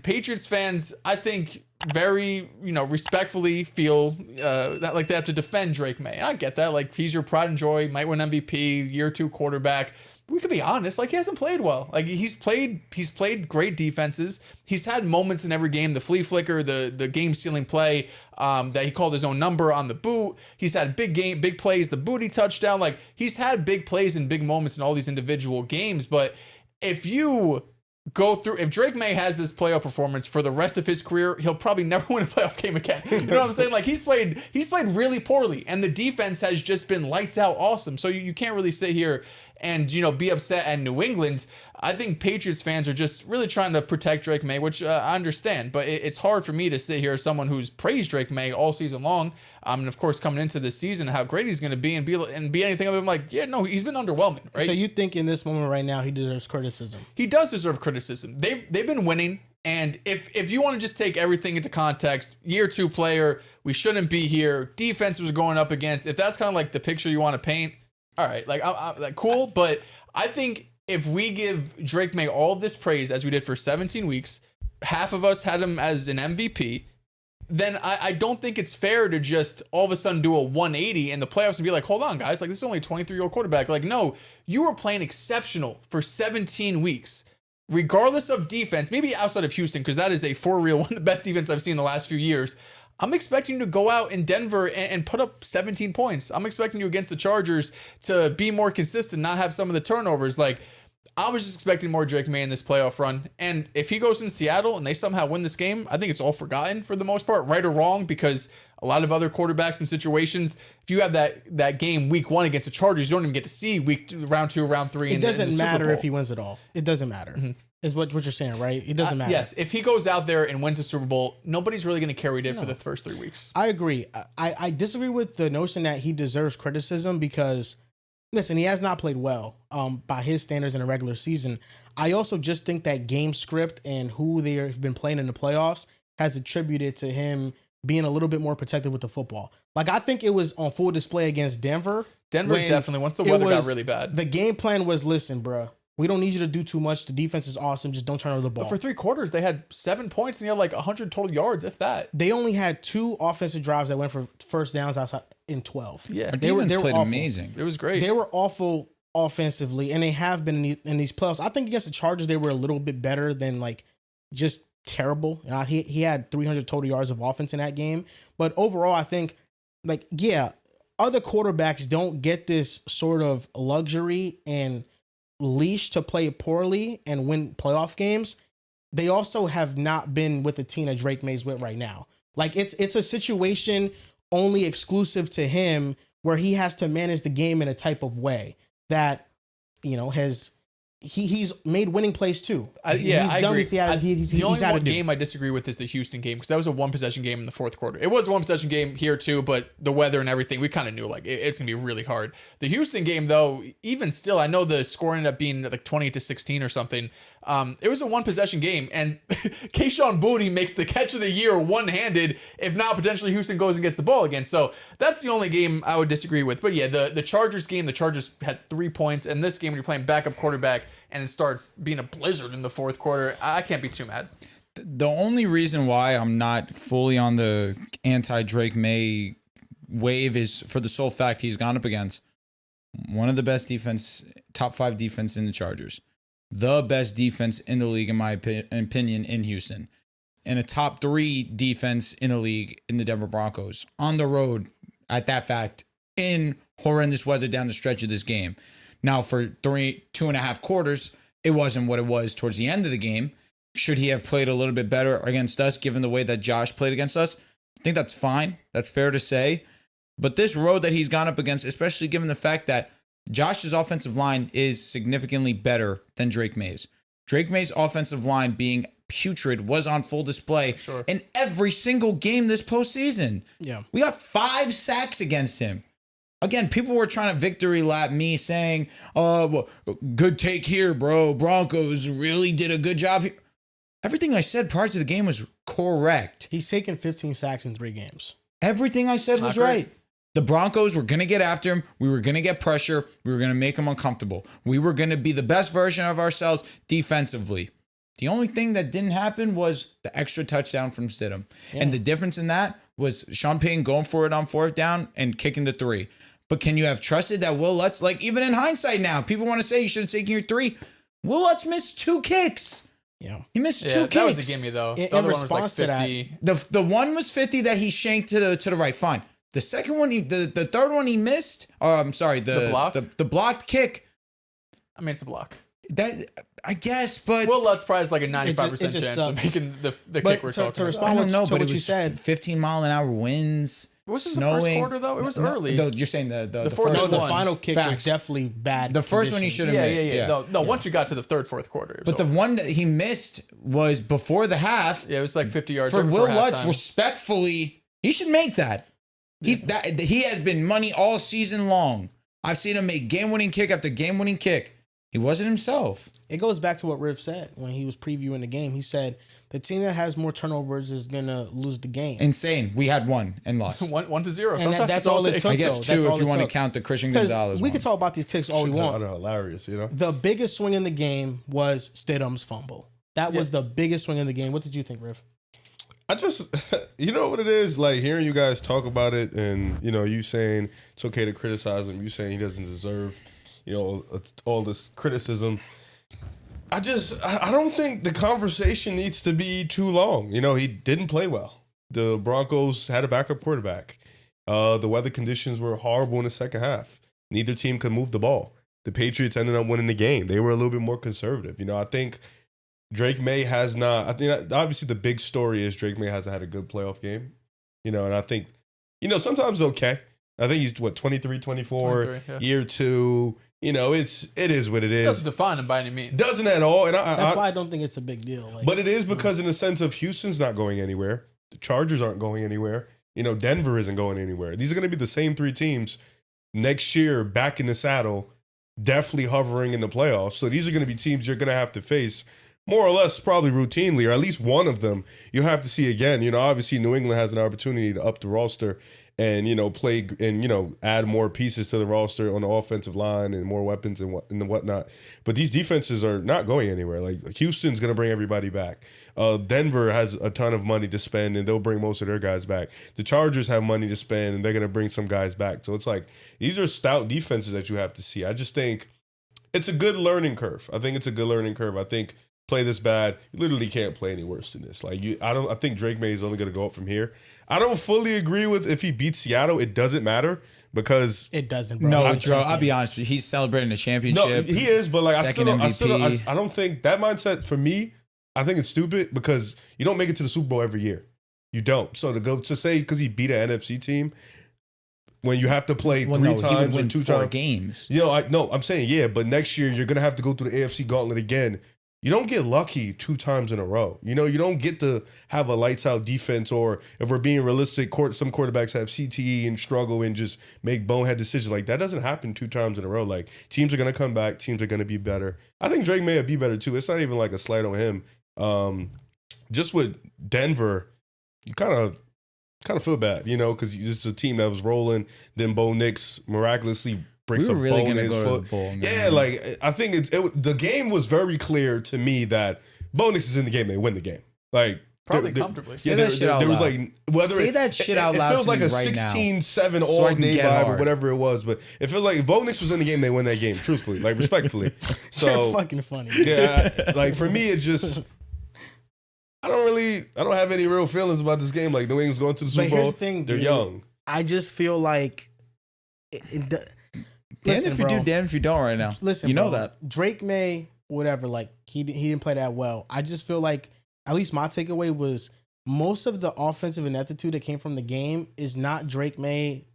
Patriots fans, I think, very, respectfully feel that like they have to defend Drake Maye. I get that. Like, he's your pride and joy, might win MVP, year 2 quarterback. We could be honest, like, he hasn't played well. Like, he's played great defenses. He's had moments in every game, the flea flicker, the game stealing play, that he called his own number on the boot. He's had big plays, the booty touchdown. Like, he's had big plays and big moments in all these individual games. But if Drake Maye has this playoff performance for the rest of his career, he'll probably never win a playoff game again. You know what I'm saying? Like, he's played really poorly, and the defense has just been lights out awesome. So you can't really sit here and, be upset at New England. I think Patriots fans are just really trying to protect Drake Maye, which I understand, but it's hard for me to sit here as someone who's praised Drake Maye all season long. And of course, coming into this season, how great he's going to be and be anything other than like, yeah, no, he's been underwhelming, right? So you think in this moment right now, he deserves criticism? He does deserve criticism. They've been winning. And if you want to just take everything into context, year 2 player, we shouldn't be here. Defense was going up against, if that's kind of like the picture you want to paint, all right, like cool. But I think if we give Drake Maye all of this praise as we did for 17 weeks, half of us had him as an MVP, then I don't think it's fair to just all of a sudden do a 180 in the playoffs and be like, hold on, guys, like, this is only a 23-year-old quarterback. Like, no, you were playing exceptional for 17 weeks, regardless of defense, maybe outside of Houston, because that is for real one of the best defense I've seen in the last few years. I'm expecting you to go out in Denver and put up 17 points. I'm expecting you against the Chargers to be more consistent, not have some of the turnovers. Like, I was just expecting more Drake Maye in this playoff run. And if he goes in Seattle and they somehow win this game, I think it's all forgotten for the most part, right or wrong, because a lot of other quarterbacks in situations, if you have that game week 1 against the Chargers, you don't even get to see round 2, round 3. It doesn't matter if he wins it all. It doesn't matter. Mm-hmm. Is what you're saying, right? It doesn't matter. Yes, if he goes out there and wins the Super Bowl, nobody's really going to care what he did for the first 3 weeks. I agree. I disagree with the notion that he deserves criticism because, listen, he has not played well by his standards in a regular season. I also just think that game script and who they've been playing in the playoffs has attributed to him being a little bit more protected with the football. Like, I think it was on full display against Denver. Denver definitely, once the weather got really bad. The game plan was, listen, bro, we don't need you to do too much. The defense is awesome. Just don't turn over the ball. But for 3 quarters, they had 7 points and he had like 100 total yards, if that. They only had 2 offensive drives that went for first downs outside in 12. Yeah, they were played awful. Amazing. It was great. They were awful offensively, and they have been in these playoffs. I think against the Chargers, they were a little bit better than like just terrible. He had 300 total yards of offense in that game. But overall, I think, like, yeah, other quarterbacks don't get this sort of luxury and leash to play poorly and win playoff games. They also have not been with the team that Drake Maye's with right now. Like, it's a situation only exclusive to him where he has to manage the game in a type of way that, he's made winning plays too. I agree. The only one game I disagree with is the Houston game, because that was a 1-possession game in the 4th quarter. It was a 1-possession game here too, but the weather and everything, we kind of knew like it's gonna be really hard. The Houston game though, even still, I know the score ended up being like 20-16 or something. It was a 1-possession game, and Kayshon Boutte makes the catch of the year one-handed. If not, potentially Houston goes and gets the ball again. So that's the only game I would disagree with. But yeah, the Chargers game, the Chargers had 3 points, and this game when you're playing backup quarterback and it starts being a blizzard in the 4th quarter, I can't be too mad. The only reason why I'm not fully on the anti-Drake Maye wave is for the sole fact he's gone up against one of the best defense, top 5 defense in the Chargers, the best defense in the league, in my opinion, in Houston, and a top 3 defense in the league in the Denver Broncos, on the road at that fact, in horrendous weather down the stretch of this game. Now, for 2.5 quarters, it wasn't what it was towards the end of the game. Should he have played a little bit better against us, given the way that Josh played against us? I think that's fine. That's fair to say. But this road that he's gone up against, especially given the fact that Josh's offensive line is significantly better than Drake Maye's. Drake Maye's offensive line, being putrid, was on full display in every single game this postseason. Yeah. We got 5 sacks against him. Again, people were trying to victory lap me, saying, well, good take here, bro. Broncos really did a good job here. Everything I said prior to the game was correct. He's taken 15 sacks in 3 games. Everything I said was right. The Broncos were going to get after him. We were going to get pressure. We were going to make him uncomfortable. We were going to be the best version of ourselves defensively. The only thing that didn't happen was the extra touchdown from Stidham. Yeah. And the difference in that was Sean Payton going for it on 4th down and kicking the 3. But can you have trusted that Will Lutz, like even in hindsight now, people want to say you should have taken your 3. Will Lutz missed 2 kicks. Yeah. He missed 2 kicks. That was a gimme though. In The other one was like response to that, 50. The one was 50 that he shanked to the right. Fine. The second one, the third one he missed. I'm sorry. The block? The blocked kick. I mean, it's a block. That I guess, but Will Lutz probably has like a 95% it just chance of sucks. making the But kick we're to talking about. respond- I don't know. to But what it you was said. 15-mile-an-hour winds. It wasn't the snowing. first quarter though. It was early. No, you're saying the fourth first was The one. final kick was Facts. definitely bad. The first one he conditions. should've Yeah. Yeah. No. Once we got to the third, fourth quarter. It was But the over. one that he missed was before the half. Yeah, it was like 50 yards For over Will before Lutz, halftime. respectfully, he should make that. He has been money all season long. I've seen him make game-winning kick after game-winning kick. He wasn't himself. It goes back to what Riv said when he was previewing the game. He said the team that has more turnovers is gonna lose the game. Insane. We had 1 and lost. 1-0. Sometimes that's that's all all it it takes. took. I guess So 2 that's all if you it want to took. count the Christian Because Gonzalez we one. could talk about these kicks all we I want. know, hilarious, you know. The biggest swing in the game was Stidham's fumble. That was the biggest swing in the game. What did you think, Riv? I just, you know what it is? Like hearing you guys talk about it and, you know, you saying it's okay to criticize him, you saying he doesn't deserve, you know, all this criticism. I don't think the conversation needs to be too long. You know, he didn't play well. The Broncos had a backup quarterback. The weather conditions were horrible in the second half. Neither team could move the ball. The Patriots ended up winning the game. They were a little bit more conservative. You know, I think Drake Maye has not. I think obviously the big story is Drake Maye hasn't had a good playoff game. You know, and I think, you know, sometimes okay. I think he's 23, 24, 23, yeah. year 2. You know, it is what it It is. doesn't define him by any means. Doesn't at all. And That's why I don't think it's a big deal. Like, but it is because in the sense of Houston's not going anywhere. The Chargers aren't going anywhere. You know, Denver isn't going anywhere. These are going to be the same 3 teams next year back in the saddle, definitely hovering in the playoffs. So these are going to be teams you're going to have to face more or less probably routinely, or at least one of them you'll have to see again. You know, obviously New England has an opportunity to up the roster and, you know, play and, you know, add more pieces to the roster on the offensive line and more weapons and whatnot. But these defenses are not going anywhere. Like Houston's going to bring everybody back. Denver has a ton of money to spend and they'll bring most of their guys back. The Chargers have money to spend and they're going to bring some guys back. So it's like, these are stout defenses that you have to see. I just think it's a good learning curve. I think play this bad, you literally can't play any worse than this. Like I think Drake Maye is only going to go up from here. I don't fully agree with if he beats Seattle, it doesn't matter because it doesn't. Bro. No, He's a bro. I'll champion. be honest with you. He's celebrating a no, championship. he is, but like I Second don't think that mindset for me. I think it's stupid because you don't make it to the Super Bowl every year. You don't. So to say because he beat an NFC team when you have to play 3 times or 2 times games. You know, I'm saying yeah, but next year you're gonna have to go through the AFC gauntlet again. You don't get lucky 2 times in a row. You know, you don't get to have a lights out defense, or if we're being realistic, some quarterbacks have CTE and struggle and just make bonehead decisions. Like that doesn't happen 2 times in a row. Like teams are gonna come back, teams are gonna be better. I think Drake may be better too. It's not even like a slight on him. Just with Denver, you kind of feel bad, you know, because it's a team that was rolling. Then Bo Nix miraculously breaks We were a really bone gonna in his go to foot. the bowl, man. Yeah, like I think the game was very clear to me that Bo Nix is in the game. They win the game. Like Probably comfortably. Say that shit out there was loud. like whether Say that shit out it loud feels to like me a right now. 16-7 So I all can day get vibe or hard. whatever it was. But it feels like if Bo Nix was in the game, they win that game. Truthfully, like respectfully. You're So fucking funny. yeah, like for me, it just. I don't have any real feelings about this game. Like New England's going to the Super But Bowl. here's the thing, They're dude. young. I just feel like Damn listen, if you bro. do, damn if you don't right now. Listen, you know bro, that. Drake Maye, whatever, like he didn't play that well. I just feel like at least my takeaway was most of the offensive ineptitude that came from the game is not Drake Maye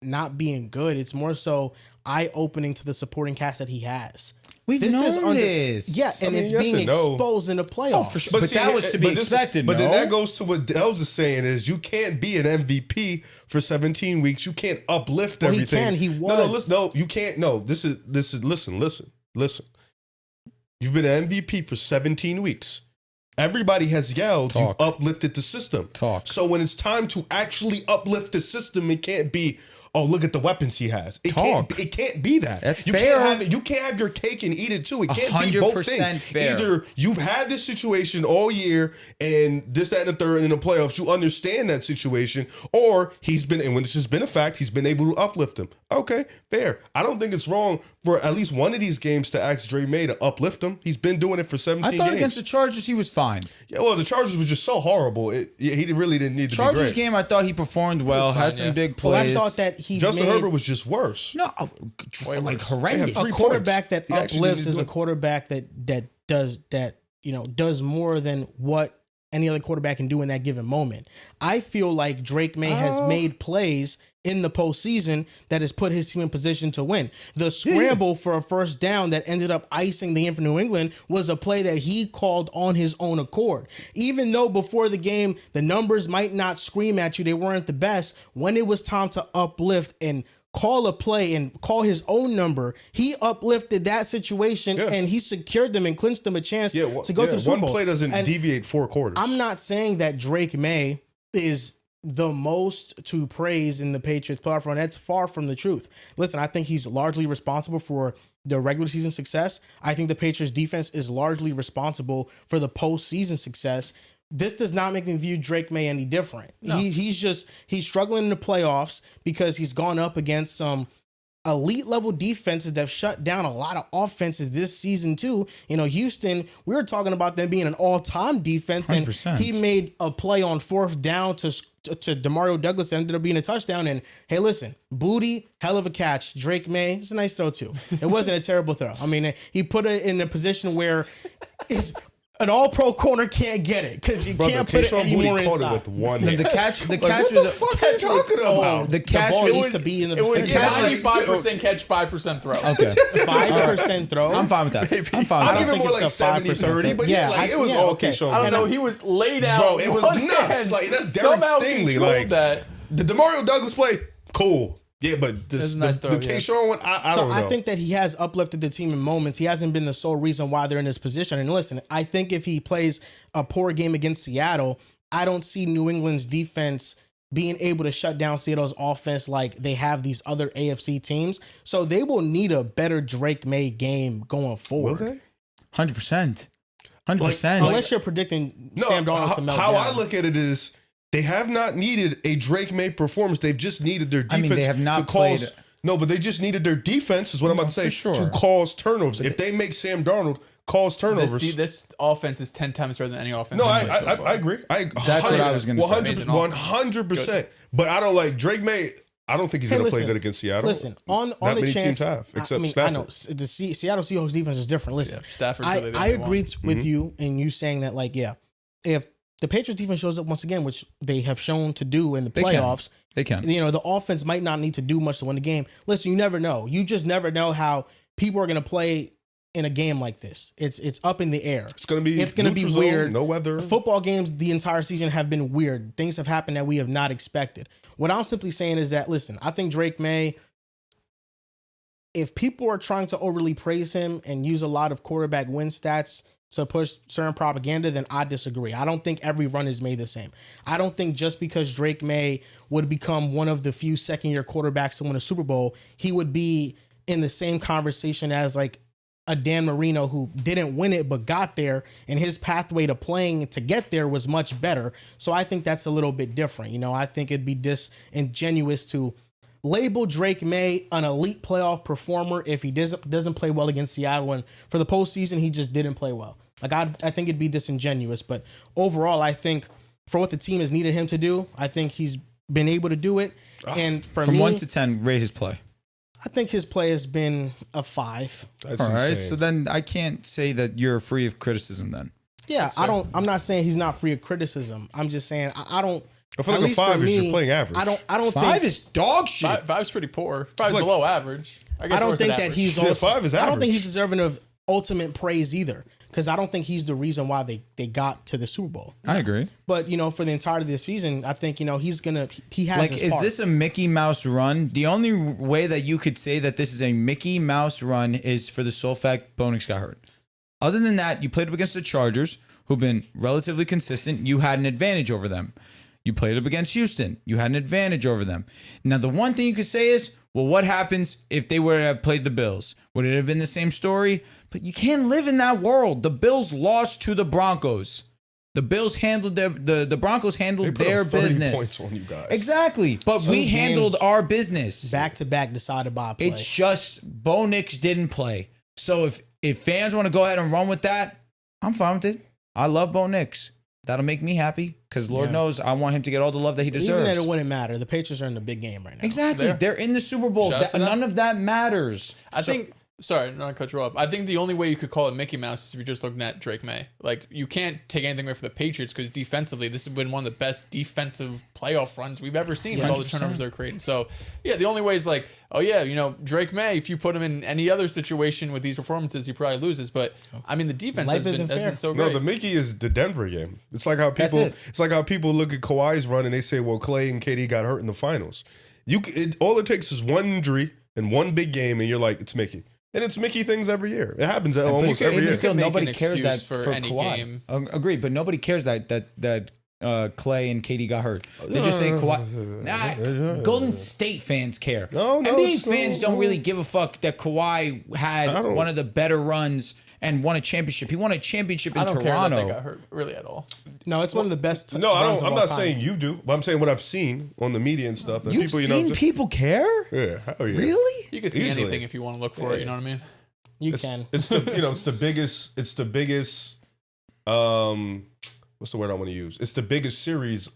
not being good. It's more so eye-opening to the supporting cast that he has. We've This is known this. Yeah, and mean, it's yes being and no. exposed in the playoffs. Oh, for sure. But that was to be expected, But then no? that goes to what Delves is saying is you can't be an MVP for 17 weeks. You can't uplift Well, he everything. can. He No, was. no, you can't. No, this is listen. You've been an MVP for 17 weeks. Everybody has yelled, Talk. you've uplifted the system. Talk. So when it's time to actually uplift the system, it can't be, oh, look at the weapons he has. It can't be that. That's you fair. You can't have your cake and eat it too. It can't be both things. Fair. Either you've had this situation all year and this, that, and the third, and in the playoffs, you understand that situation, or he's been, and when it's just been a fact, he's been able to uplift him. Okay, fair. I don't think it's wrong for at least one of these games to ask Drake Maye to uplift him. He's been doing it for 17 I thought games. against the Chargers he was fine. Yeah, well, the Chargers was just so horrible. He really didn't need to Chargers be great. game, I thought he performed well, fine, had some yeah. big Well, I plays. thought that he Justin made Herbert was just worse. No, like worse. horrendous. a Three quarterback points. that He actually uplifts needed is to a do it. quarterback that does more than what any other quarterback can do in that given moment. I feel like Drake Maye has made plays in the postseason that has put his team in position to win. The scramble for a first down that ended up icing the game for New England was a play that he called on his own accord. Even though before the game, the numbers might not scream at you, they weren't the best, when it was time to uplift and call a play and call his own number, he uplifted that situation and he secured them and clinched them a chance to go to the Super Bowl. One play doesn't deviate 4 quarters. I'm not saying that Drake Maye is the most to praise in the Patriots playoff run. That's far from the truth. Listen, I think he's largely responsible for the regular season success. I think the Patriots defense is largely responsible for the postseason success. This does not make me view Drake Maye any different. No. He's struggling in the playoffs because he's gone up against some elite level defenses that have shut down a lot of offenses this season too. You know, Houston, we were talking about them being an all-time defense 100%. and he made a play on 4th down to Demario Douglas that ended up being a touchdown. And hey, listen, booty, hell of a catch. Drake Maye, it's a nice throw too. It wasn't a terrible throw. I mean, he put it in a position where it's an all-pro corner can't get it because you can't put it anymore inside. It with one hand. The catch What was the fuck are you talking about? the catch ball was used to be in the It was vicinity. 95% catch, 5% throw. okay. 5% throw. I'm fine with that. I'm fine I'll with give that. it more like it's a 5% 70-30, but it was all okay. Keyshawn. I don't know. He was laid out. Bro, it was one nuts. hand. Like, that's Derek Somehow Stingley. controlled Like, that. the Demario Douglas play, cool. Yeah, but That's a nice the throw, yeah. Keyshawn one, I So don't know. I think that he has uplifted the team in moments. He hasn't been the sole reason why they're in this position. And listen, I think if he plays a poor game against Seattle, I don't see New England's defense being able to shut down Seattle's offense like they have these other AFC teams. So they will need a better Drake Maye game going forward. Will they? 100%. 100%. Unless you're predicting Sam Darnold to melt how down. I look at it is they have not needed a Drake Maye performance. They've just needed their defense. they have not to cause, played- No, but they just needed their defense, is what I'm about to say, for sure. to cause turnovers. If they make Sam Darnold cause turnovers. This offense is 10 times better than any offense. No, in the league so far. I agree. That's what I was gonna say. Amazing offense. 100%. But I don't like Drake Maye. I don't think he's going to play listen, good against Seattle. Listen, on Not the many chance, teams have, except I mean, Stafford. I know the Seattle Seahawks defense is different. Listen, Yeah, Stafford's I really the only agree one. with you and you saying that, like, yeah, if the Patriots defense shows up once again, which they have shown to do in the playoffs, They can. you know, the offense might not need to do much to win the game. Listen, you never know. You just never know how people are going to play in a game like this. It's up in the air. It's going to be neutral zone, weird. no weather. Football games the entire season have been weird. Things have happened that we have not expected. What I'm simply saying is that, listen, I think Drake Maye, if people are trying to overly praise him and use a lot of quarterback win stats to push certain propaganda, then I disagree. I don't think every run is made the same. I don't think just because Drake Maye would become one of the few second-year quarterbacks to win a Super Bowl, he would be in the same conversation as like a Dan Marino who didn't win it but got there, and his pathway to playing to get there was much better. So I think that's a little bit different. You know, I think it'd be disingenuous to label Drake Maye an elite playoff performer if he doesn't play well against Seattle, and for the postseason he just didn't play well. Like I think it'd be disingenuous, but overall I think for what the team has needed him to do, I think he's been able to do it. And for From me, 1 to 10, rate his play. I think his play has been a 5. That's All right. insane. So then I can't say that you're free of criticism then. Yeah, I'm not saying he's not free of criticism. I'm just saying I don't. I feel at like a least for 5 is me, you're playing average. I don't 5 think is dog shit. Five's pretty poor. Five's like- below average. I guess I don't worse think than that average. he's Yeah, also, 5 is I don't think average. he's deserving of ultimate praise either, because I don't think he's the reason why they got to the Super Bowl. I agree. But you know, for the entirety of the season, I think he has Like, his is part. this a Mickey Mouse run? The only way that you could say that this is a Mickey Mouse run is for the sole fact Bo Nix got hurt. Other than that, you played up against the Chargers, who've been relatively consistent. You had an advantage over them. You played up against Houston. You had an advantage over them. Now, the one thing you could say is, well, what happens if they were to have played the Bills? Would it have been the same story? But you can't live in that world. The Bills lost to the Broncos. The Bills handled the Broncos handled They put their up 30 business. points on you guys. Exactly. But Some we handled games our business. Back to back decided by play. It's just Bo Nix didn't play. So if fans want to go ahead and run with that, I'm fine with it. I love Bo Nix. That'll make me happy because Lord knows I want him to get all the love that he deserves. Even if it wouldn't matter. The Patriots are in the big game right now. Exactly. They're in the Super Bowl. Shout out to them. None of that matters. I think. Sorry, not to cut you off. I think the only way you could call it Mickey Mouse is if you're just looking at Drake Maye. Like, you can't take anything away from the Patriots because defensively, this has been one of the best defensive playoff runs we've ever seen with all the 100%. turnovers they're creating. So, yeah, the only way is like, oh, yeah, you know, Drake Maye, if you put him in any other situation with these performances, he probably loses. But, I mean, the defense Life has isn't been fair. so No, great. the Mickey is the Denver game. It's like how people. it. It's like how people look at Kawhi's run and they say, "Well, Clay and KD got hurt in the finals." All it takes is one injury and one big game, and you're like, "It's Mickey." And it's Mickey things every year. It happens almost every year. Still, make nobody an cares that excuse for, for any Kawhi. game. Agreed, but nobody cares that Clay and KD got hurt. They just say Kawhi. Golden State fans care. No, NBA it's fans don't really give a fuck that Kawhi had one of the better runs and won a championship. He won a championship in I don't Toronto. care that they got hurt really at all. No, it's one of the best. No, I runs don't. of I'm all not time. saying you do, but I'm saying what I've seen on the media and stuff. And You've people, seen you know, people care? yeah, hell yeah. Really? You can see Easily. anything if you want to look for it. You know what I mean? You can. It's the it's the biggest. It's the biggest. What's the word I want to use? It's the biggest series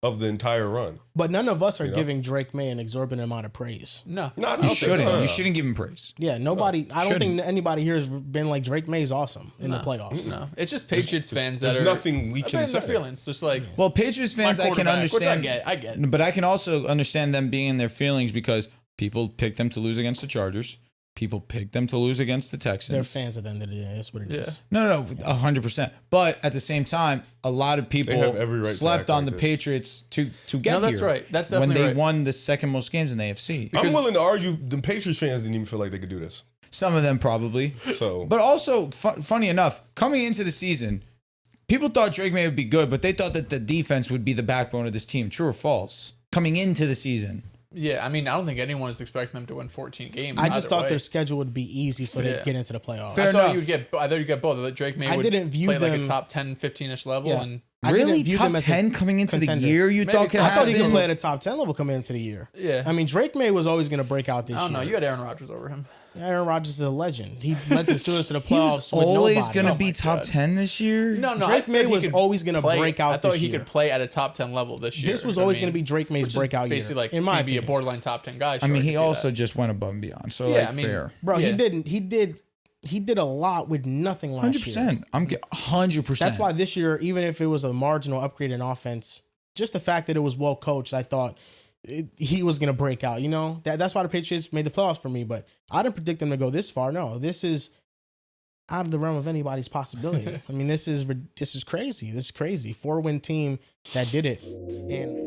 of the entire run. But none of us are know? giving Drake Maye an exorbitant amount of praise. No. No, I don't You think shouldn't. so. You shouldn't give him praise. Yeah, nobody. I don't shouldn't. think anybody here has been like Drake May's awesome in the playoffs. No. It's just Patriots fans that There's are. nothing we can in their say. feelings. Just like. Well, Patriots fans, my I can quarterback, which understand. I get. But I can also understand them being in their feelings because people picked them to lose against the Chargers. People picked them to lose against the Texans. They're fans at the end of the day. That's what it is. No, 100%. But at the same time, a lot of people have every right to slept act on like the this. Patriots to get No, that's here. right. That's when definitely they right. won the second most games in the AFC. I'm willing to argue the Patriots fans didn't even feel like they could do this. Some of them probably. So, But also, funny enough, coming into the season, people thought Drake Maye would be good, but they thought that the defense would be the backbone of this team. True or false? Coming into the season. Yeah, I mean, I don't think anyone is expecting them to win 14 games. I just either thought way. their schedule would be easy so they'd get into the playoffs. Fair I thought enough. I thought you'd get both. That Drake May I would didn't view play like them- a top 10, 15-ish level. Yeah. And I Really? didn't view Top them as a 10 coming into contender. the year you Maybe thought could top I thought he could happen? play at a top 10 level coming into the year. Yeah. I mean, Drake Maye was always going to break out this I don't know. year. You had Aaron Rodgers over him. Aaron Rodgers is a legend. He led the Steelers to the He playoffs was with always nobody. going to Oh be my top God. 10 this year? No, I Drake said Maye he was could always gonna play- break out I thought this he year. could play at a top 10 level this year. This was I always mean, going to be Drake May's which is breakout year. basically like in my he'd be a opinion. borderline top 10 guy. I Sure, mean, can he see also that. just went above and beyond. So, Yeah, like, I mean, fair. Bro, Yeah. he did a lot with nothing last 100%. year. I'm 100%. That's why this year, even if it was a marginal upgrade in offense, just the fact that it was well coached, I thought he was going to break out. You know, that's why the Patriots made the playoffs for me. But I didn't predict them to go this far. No, this is out of the realm of anybody's possibility. I mean, this is crazy. This is crazy. 4-win team that did it, and